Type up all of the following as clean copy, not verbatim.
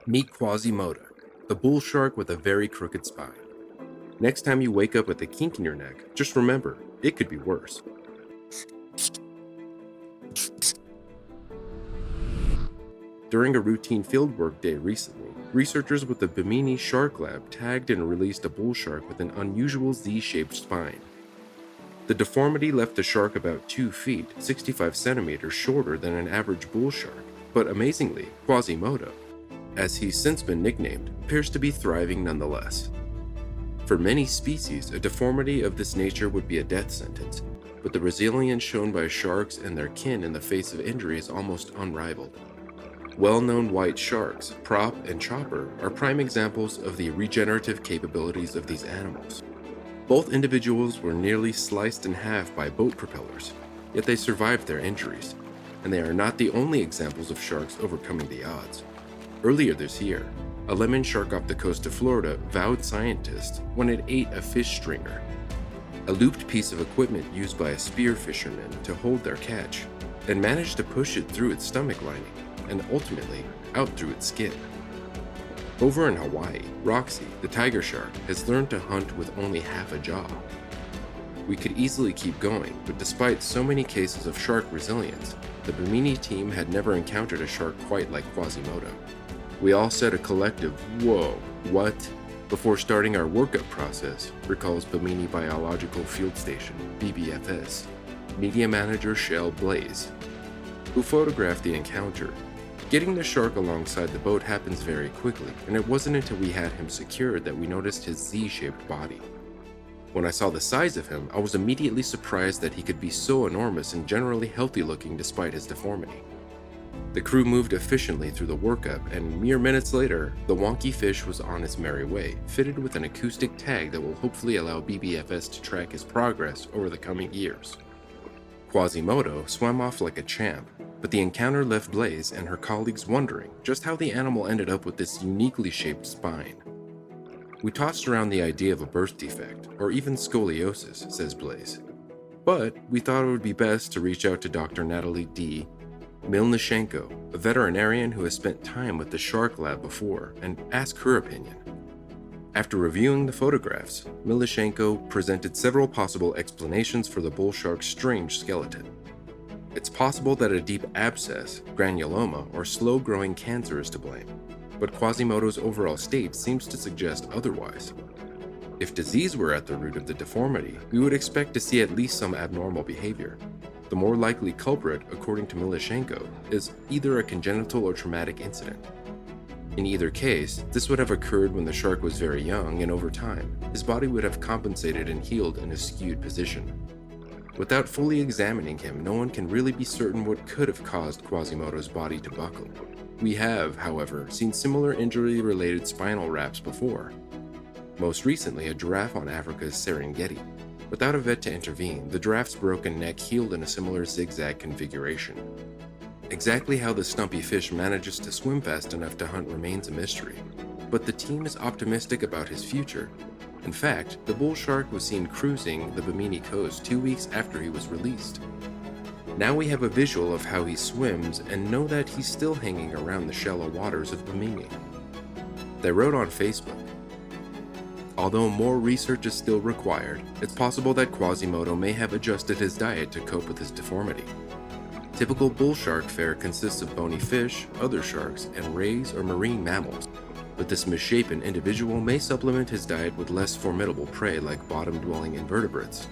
Meet Quasimodo, the bull shark with a very crooked spine. Next time you wake up with a kink in your neck, just remember, it could be worse. During a routine fieldwork day recently, researchers with the Bimini Shark Lab tagged and released a bull shark with an unusual Z-shaped spine. The deformity left the shark about 2 feet, 65 centimeters shorter than an average bull shark, but amazingly, Quasimodo, as he's since been nicknamed, appears to be thriving nonetheless. For many species, a deformity of this nature would be a death sentence, but the resilience shown by sharks and their kin in the face of injury is almost unrivaled. Well-known white sharks, Prop and Chopper, are prime examples of the regenerative capabilities of these animals. Both individuals were nearly sliced in half by boat propellers, yet they survived their injuries, and they are not the only examples of sharks overcoming the odds. Earlier this year, a lemon shark off the coast of Florida vowed scientists when it ate a fish stringer, a looped piece of equipment used by a spear fisherman to hold their catch, and managed to push it through its stomach lining and ultimately out through its skin. Over in Hawaii, Roxy, the tiger shark, has learned to hunt with only half a jaw. We could easily keep going, but despite so many cases of shark resilience, the Bimini team had never encountered a shark quite like Quasimodo. We all said a collective, "Whoa, what?" before starting our workup process, recalls Bimini Biological Field Station, BBFS, media manager Shell Blaze, who photographed the encounter. Getting the shark alongside the boat happens very quickly, and it wasn't until we had him secured that we noticed his Z-shaped body. When I saw the size of him, I was immediately surprised that he could be so enormous and generally healthy looking despite his deformity. The crew moved efficiently through the workup, and mere minutes later, the wonky fish was on its merry way, fitted with an acoustic tag that will hopefully allow BBFS to track his progress over the coming years. Quasimodo swam off like a champ, but the encounter left Blaze and her colleagues wondering just how the animal ended up with this uniquely shaped spine. We tossed around the idea of a birth defect, or even scoliosis, says Blaze. But we thought it would be best to reach out to Dr. Natalie D. Milnishenko, a veterinarian who has spent time with the Shark Lab before, and ask her opinion. After reviewing the photographs, Milnishenko presented several possible explanations for the bull shark's strange skeleton. It's possible that a deep abscess, granuloma, or slow-growing cancer is to blame, but Quasimodo's overall state seems to suggest otherwise. If disease were at the root of the deformity, we would expect to see at least some abnormal behavior. The more likely culprit, according to Milnishenko, is either a congenital or traumatic incident. In either case, this would have occurred when the shark was very young, and over time, his body would have compensated and healed in a skewed position. Without fully examining him, no one can really be certain what could have caused Quasimodo's body to buckle. We have, however, seen similar injury-related spinal wraps before. Most recently, a giraffe on Africa's Serengeti. Without a vet to intervene, the giraffe's broken neck healed in a similar zigzag configuration. Exactly how the stumpy fish manages to swim fast enough to hunt remains a mystery, but the team is optimistic about his future. In fact, the bull shark was seen cruising the Bimini coast 2 weeks after he was released. Now we have a visual of how he swims and know that he's still hanging around the shallow waters of Bimini. They wrote on Facebook, "Although more research is still required, it's possible that Quasimodo may have adjusted his diet to cope with his deformity. Typical bull shark fare consists of bony fish, other sharks, and rays or marine mammals, but this misshapen individual may supplement his diet with less formidable prey like bottom-dwelling invertebrates.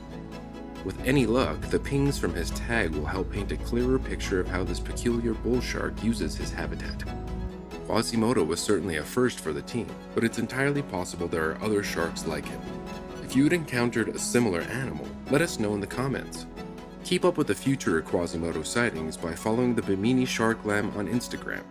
With any luck, the pings from his tag will help paint a clearer picture of how this peculiar bull shark uses his habitat." Quasimodo was certainly a first for the team, but it's entirely possible there are other sharks like him. If you had encountered a similar animal, let us know in the comments. Keep up with the future Quasimodo sightings by following the Bimini Shark Lab on Instagram.